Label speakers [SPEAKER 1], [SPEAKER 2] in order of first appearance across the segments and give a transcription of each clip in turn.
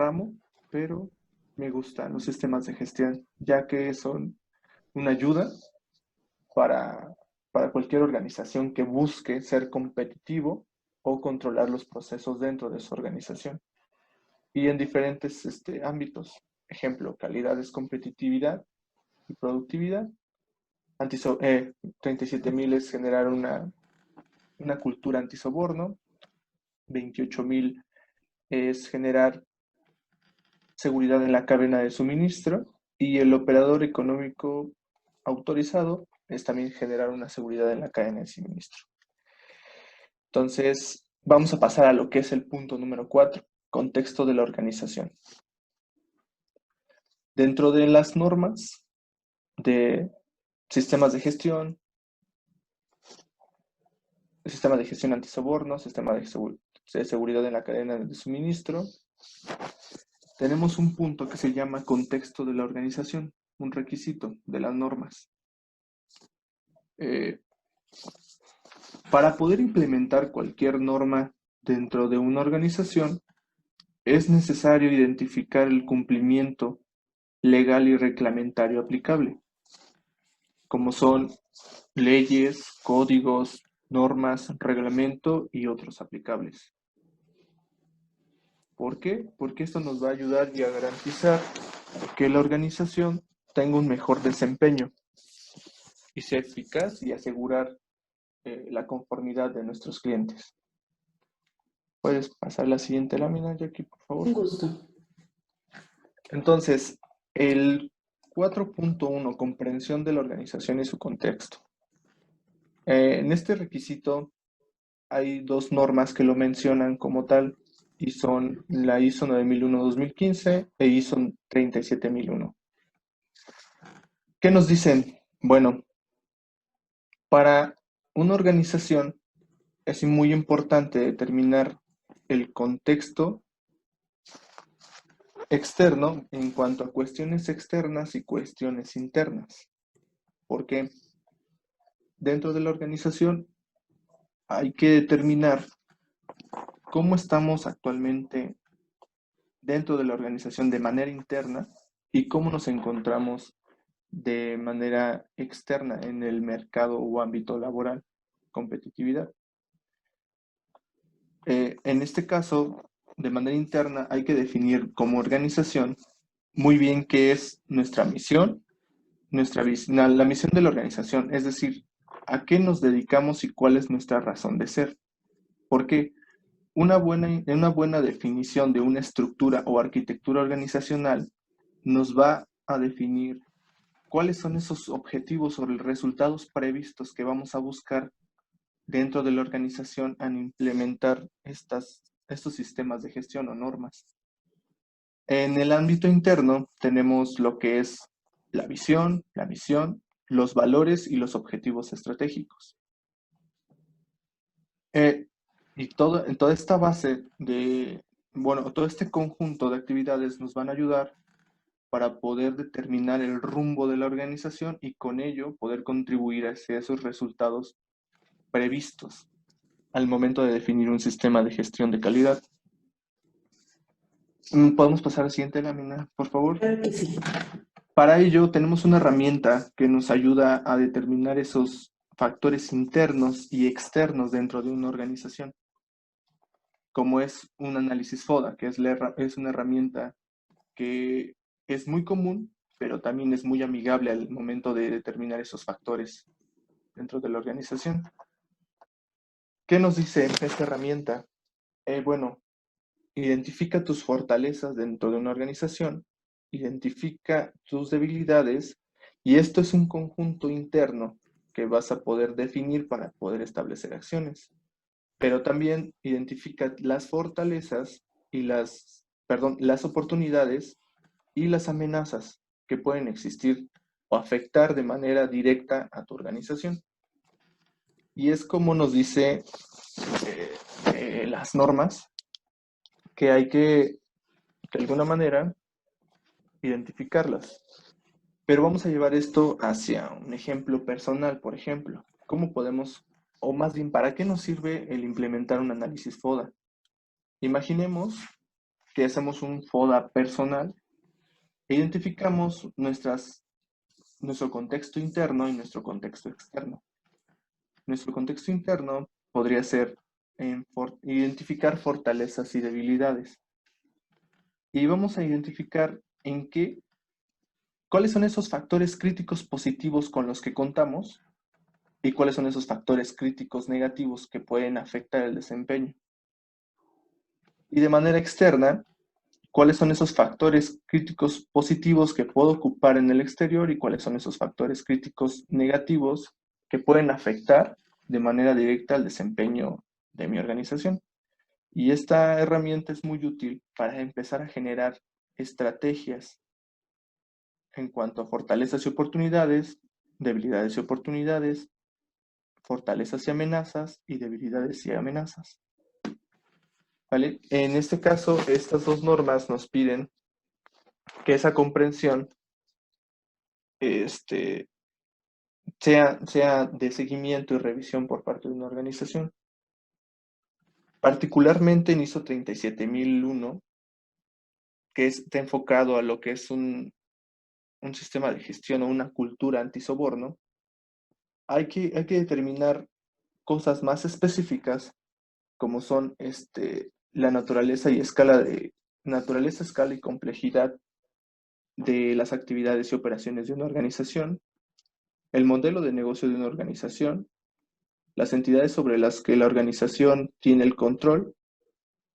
[SPEAKER 1] ramo, pero me gustan los sistemas de gestión, ya que son una ayuda para, para cualquier organización que busque ser competitivo o controlar los procesos dentro de su organización. Y en diferentes ámbitos. Ejemplo, calidad es competitividad y productividad. 37.000 es generar una cultura antisoborno. 28.000 es generar seguridad en la cadena de suministro. Y el operador económico autorizado es también generar una seguridad en la cadena de suministro. Entonces, vamos a pasar a lo que es el punto número 4, contexto de la organización. Dentro de las normas de sistemas de gestión, sistema de gestión antisoborno, sistema de seguridad en la cadena de suministro, tenemos un punto que se llama contexto de la organización, un requisito de las normas. Para poder implementar cualquier norma dentro de una organización, es necesario identificar el cumplimiento legal y reglamentario aplicable, como son leyes, códigos, normas, reglamento y otros aplicables. ¿Por qué? Porque esto nos va a ayudar y a garantizar que la organización tenga un mejor desempeño y sea eficaz y asegurar la conformidad de nuestros clientes. ¿Puedes pasar la siguiente lámina, Jackie, por favor?
[SPEAKER 2] Un gusto.
[SPEAKER 1] Entonces, el 4.1, comprensión de la organización y su contexto. En este requisito hay dos normas que lo mencionan como tal y son la ISO 9001-2015 e ISO 37001. ¿Qué nos dicen? Bueno, para una organización es muy importante determinar el contexto externo en cuanto a cuestiones externas y cuestiones internas. Porque dentro de la organización hay que determinar cómo estamos actualmente dentro de la organización de manera interna y cómo nos encontramos de manera externa en el mercado o ámbito laboral, competitividad. En este caso, de manera interna, hay que definir como organización muy bien qué es nuestra misión, la misión de la organización, es decir, a qué nos dedicamos y cuál es nuestra razón de ser. Porque una buena definición de una estructura o arquitectura organizacional nos va a definir cuáles son esos objetivos o resultados previstos que vamos a buscar dentro de la organización al implementar estos sistemas de gestión o normas. En el ámbito interno tenemos lo que es la visión, la misión, los valores y los objetivos estratégicos. Y en toda esta base todo este conjunto de actividades nos van a ayudar para poder determinar el rumbo de la organización y con ello poder contribuir hacia esos resultados previstos al momento de definir un sistema de gestión de calidad. ¿Podemos pasar a la siguiente lámina, por favor?
[SPEAKER 2] Claro que sí.
[SPEAKER 1] Para ello tenemos una herramienta que nos ayuda a determinar esos factores internos y externos dentro de una organización, como es un análisis FODA, que es una herramienta que es muy común, pero también es muy amigable al momento de determinar esos factores dentro de la organización. ¿Qué nos dice esta herramienta? Bueno, identifica tus fortalezas dentro de una organización, identifica tus debilidades y esto es un conjunto interno que vas a poder definir para poder establecer acciones. Pero también identifica las fortalezas y las oportunidades y las amenazas que pueden existir o afectar de manera directa a tu organización. Y es como nos dice las normas que hay que, de alguna manera, identificarlas. Pero vamos a llevar esto hacia un ejemplo personal, por ejemplo. ¿Cómo podemos, o más bien, para qué nos sirve el implementar un análisis FODA? Imaginemos que hacemos un FODA personal e identificamos nuestro contexto interno y nuestro contexto externo. Nuestro contexto interno podría ser identificar fortalezas y debilidades. Y vamos a identificar cuáles son esos factores críticos positivos con los que contamos y cuáles son esos factores críticos negativos que pueden afectar el desempeño. Y de manera externa, cuáles son esos factores críticos positivos que puedo ocupar en el exterior y cuáles son esos factores críticos negativos que pueden afectar de manera directa el desempeño de mi organización. Y esta herramienta es muy útil para empezar a generar estrategias en cuanto a fortalezas y oportunidades, debilidades y oportunidades, fortalezas y amenazas y debilidades y amenazas. ¿Vale? En este caso, estas dos normas nos piden que esa comprensión sea de seguimiento y revisión por parte de una organización. Particularmente en ISO 37001, que está enfocado a lo que es un sistema de gestión o una cultura antisoborno, hay que determinar cosas más específicas como son la naturaleza, escala y complejidad de las actividades y operaciones de una organización, el modelo de negocio de una organización, las entidades sobre las que la organización tiene el control,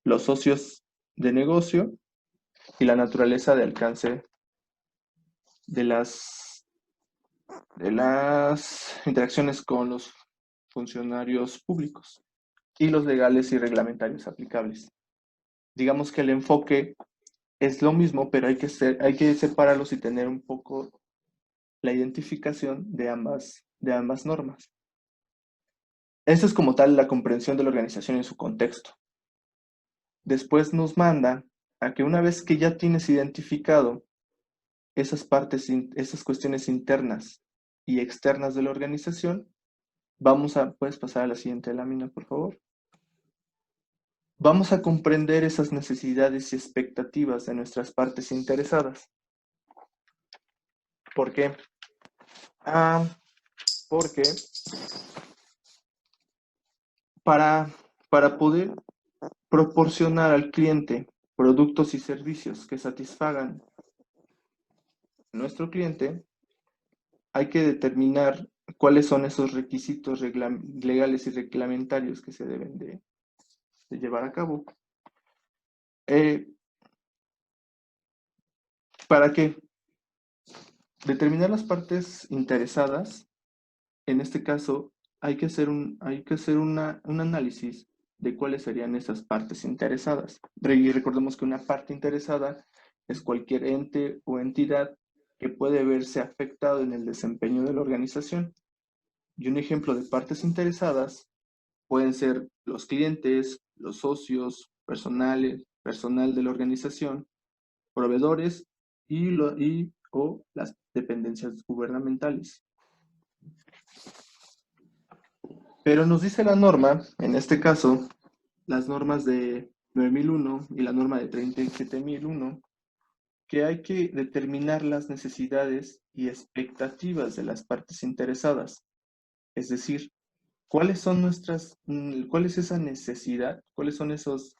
[SPEAKER 1] los socios de negocio y la naturaleza de alcance de las interacciones con los funcionarios públicos y los legales y reglamentarios aplicables. Digamos que el enfoque es lo mismo, pero hay que separarlos y tener un poco la identificación de ambas normas. Esta es como tal la comprensión de la organización en su contexto. Después nos manda a que una vez que ya tienes identificado esas cuestiones internas y externas de la organización, puedes pasar a la siguiente lámina, por favor. Vamos a comprender esas necesidades y expectativas de nuestras partes interesadas. ¿Por qué? Porque para poder proporcionar al cliente productos y servicios que satisfagan a nuestro cliente, hay que determinar cuáles son esos requisitos legales y reglamentarios que se deben de llevar a cabo. ¿Para qué? Determinar las partes interesadas. En este caso, hay que hacer un análisis de cuáles serían esas partes interesadas. Y recordemos que una parte interesada es cualquier ente o entidad que puede verse afectado en el desempeño de la organización. Y un ejemplo de partes interesadas pueden ser los clientes, los socios, personal de la organización, proveedores o las dependencias gubernamentales. Pero nos dice la norma, en este caso, las normas de 9001 y la norma de 37001, que hay que determinar las necesidades y expectativas de las partes interesadas. Es decir, cuál es esa necesidad, cuáles son esos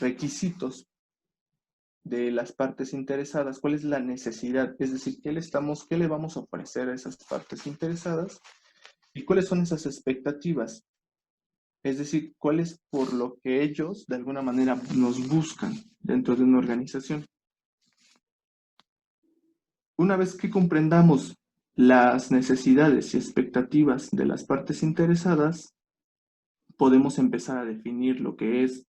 [SPEAKER 1] requisitos de las partes interesadas, cuál es la necesidad, es decir, qué le vamos a ofrecer a esas partes interesadas y cuáles son esas expectativas. Es decir, cuál es por lo que ellos de alguna manera nos buscan dentro de una organización. Una vez que comprendamos las necesidades y expectativas de las partes interesadas, podemos empezar a definir lo que es,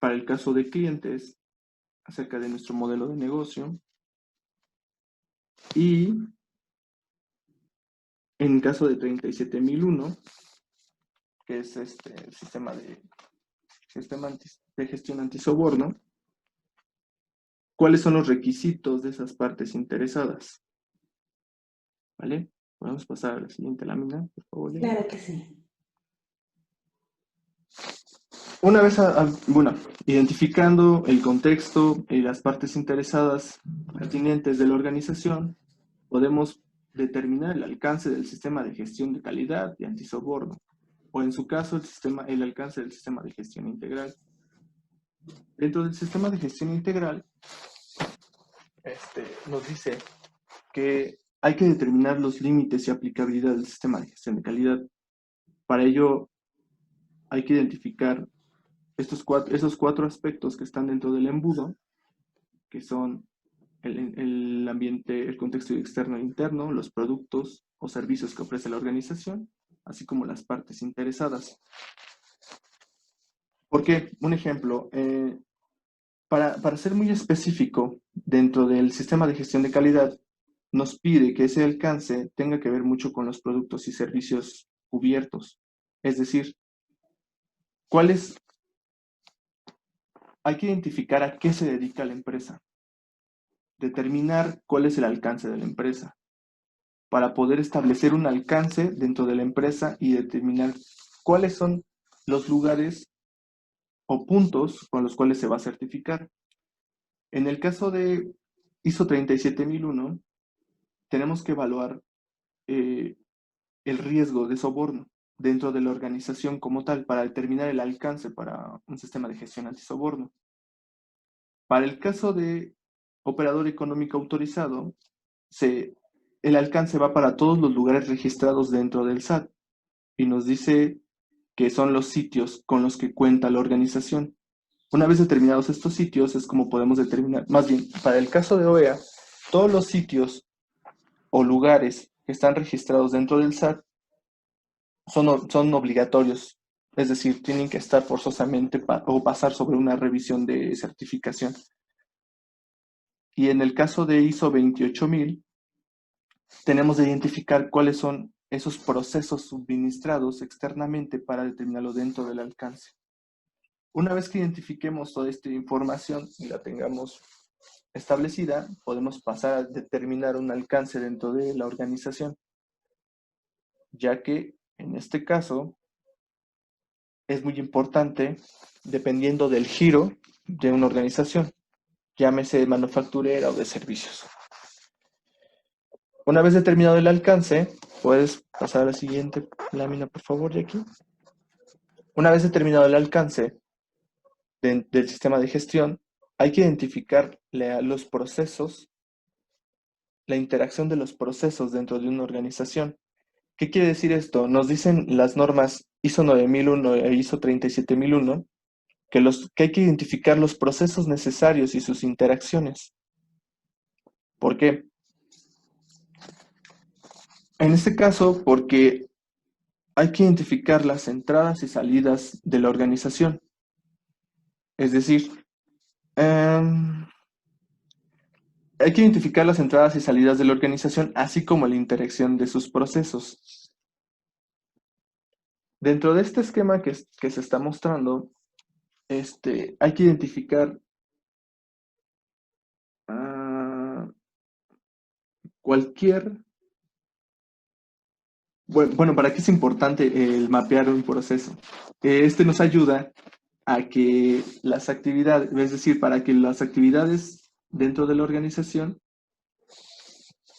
[SPEAKER 1] para el caso de clientes, acerca de nuestro modelo de negocio. Y en caso de 37001, que es sistema de gestión antisoborno, ¿cuáles son los requisitos de esas partes interesadas? ¿Vale? Podemos pasar a la siguiente lámina, por favor.
[SPEAKER 2] Claro que sí.
[SPEAKER 1] Una vez, bueno, identificando el contexto y las partes interesadas pertinentes de la organización, podemos determinar el alcance del sistema de gestión de calidad y antisoborno, o en su caso, el alcance del sistema de gestión integral. Dentro del sistema de gestión integral, nos dice que hay que determinar los límites y aplicabilidad del sistema de gestión de calidad. Para ello, hay que identificar esos cuatro aspectos que están dentro del embudo, que son el ambiente, el contexto externo e interno, los productos o servicios que ofrece la organización, así como las partes interesadas. Porque, un ejemplo, para ser muy específico, dentro del sistema de gestión de calidad, nos pide que ese alcance tenga que ver mucho con los productos y servicios cubiertos. Es decir, ¿cuáles? Hay que identificar a qué se dedica la empresa, determinar cuál es el alcance de la empresa, para poder establecer un alcance dentro de la empresa y determinar cuáles son los lugares o puntos con los cuales se va a certificar. En el caso de ISO 37001, tenemos que evaluar eh, el riesgo de soborno dentro de la organización como tal para determinar el alcance para un sistema de gestión antisoborno. Para el caso de operador económico autorizado, el alcance va para todos los lugares registrados dentro del SAT y nos dice que son los sitios con los que cuenta la organización. Una vez determinados estos sitios es como podemos determinar, más bien, para el caso de OEA, todos los sitios o lugares que están registrados dentro del SAT son obligatorios, es decir, tienen que estar forzosamente o pasar sobre una revisión de certificación. Y en el caso de ISO 28000, tenemos que identificar cuáles son esos procesos suministrados externamente para determinarlo dentro del alcance. Una vez que identifiquemos toda esta información y la tengamos establecida, podemos pasar a determinar un alcance dentro de la organización, ya que en este caso es muy importante dependiendo del giro de una organización, llámese manufacturera o de servicios. Una vez determinado el alcance, puedes pasar a la siguiente lámina, por favor, Jackie. Una vez determinado el alcance del sistema de gestión, hay que identificar los procesos, la interacción de los procesos dentro de una organización. ¿Qué quiere decir esto? Nos dicen las normas ISO 9001 e ISO 37001 que hay que identificar los procesos necesarios y sus interacciones. ¿Por qué? En este caso, porque hay que identificar las entradas y salidas de la organización. Es decir, hay que identificar las entradas y salidas de la organización, así como la interacción de sus procesos. Dentro de este esquema que se está mostrando, hay que identificar cualquier... Bueno, ¿para qué es importante el mapear un proceso? Nos ayuda a que las actividades, es decir, para que las actividades dentro de la organización,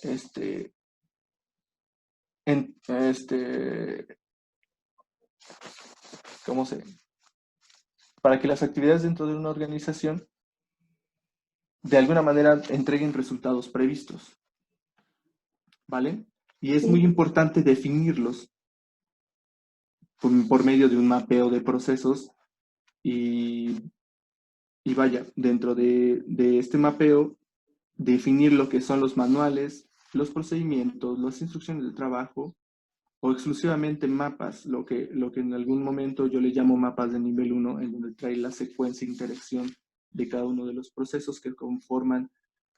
[SPEAKER 1] este, en, este, ¿cómo se? Para que las actividades dentro de una organización de alguna manera entreguen resultados previstos, ¿vale? Y es muy
[SPEAKER 2] Sí.
[SPEAKER 1] importante definirlos por medio de un mapeo de procesos y, y vaya, dentro de este mapeo, definir lo que son los manuales, los procedimientos, las instrucciones de trabajo o exclusivamente mapas, lo que en algún momento yo le llamo mapas de nivel 1, en donde trae la secuencia e interacción de cada uno de los procesos que conforman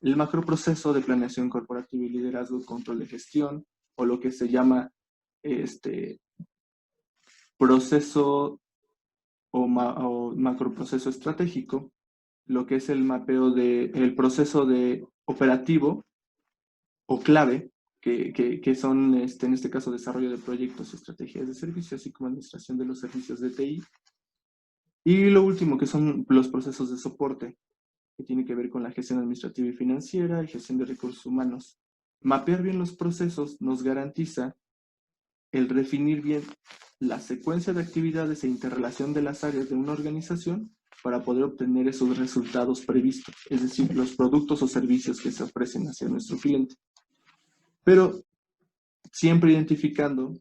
[SPEAKER 1] el macroproceso de planeación corporativa y liderazgo, control de gestión, o lo que se llama este proceso o macroproceso estratégico, lo que es el mapeo el proceso de operativo o clave, que son en este caso desarrollo de proyectos y estrategias de servicio, así como administración de los servicios de TI, Y lo último, que son los procesos de soporte, que tiene que ver con la gestión administrativa y financiera y gestión de recursos humanos. Mapear bien los procesos nos garantiza el definir bien la secuencia de actividades e interrelación de las áreas de una organización para poder obtener esos resultados previstos, es decir, los productos o servicios que se ofrecen hacia nuestro cliente. Pero siempre identificando,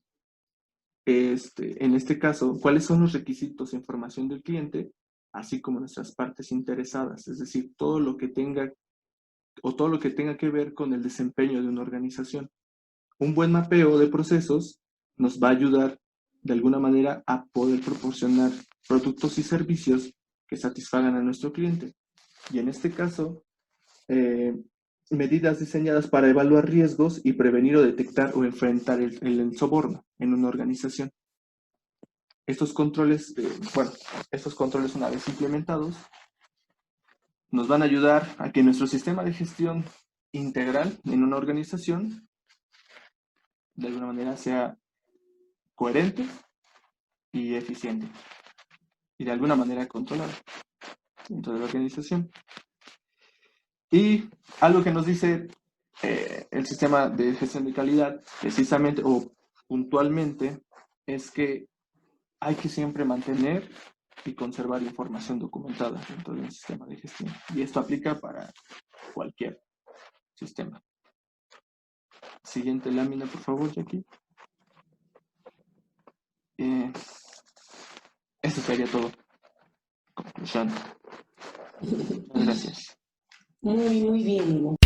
[SPEAKER 1] en este caso, cuáles son los requisitos e información del cliente, así como nuestras partes interesadas, es decir, todo lo que tenga que ver con el desempeño de una organización. Un buen mapeo de procesos nos va a ayudar de alguna manera a poder proporcionar productos y servicios que satisfagan a nuestro cliente. Y en este caso, medidas diseñadas para evaluar riesgos y prevenir o detectar o enfrentar el soborno en una organización. Estos controles, una vez implementados, nos van a ayudar a que nuestro sistema de gestión integral en una organización de alguna manera sea coherente y eficiente y de alguna manera controlado dentro de la organización. Y algo que nos dice el sistema de gestión de calidad, precisamente o puntualmente, es que hay que siempre mantener y conservar información documentada dentro de un sistema de gestión. Y esto aplica para cualquier sistema. Siguiente lámina, por favor, Jackie. Eso sería todo. Conclusión. Gracias.
[SPEAKER 2] Muy bien.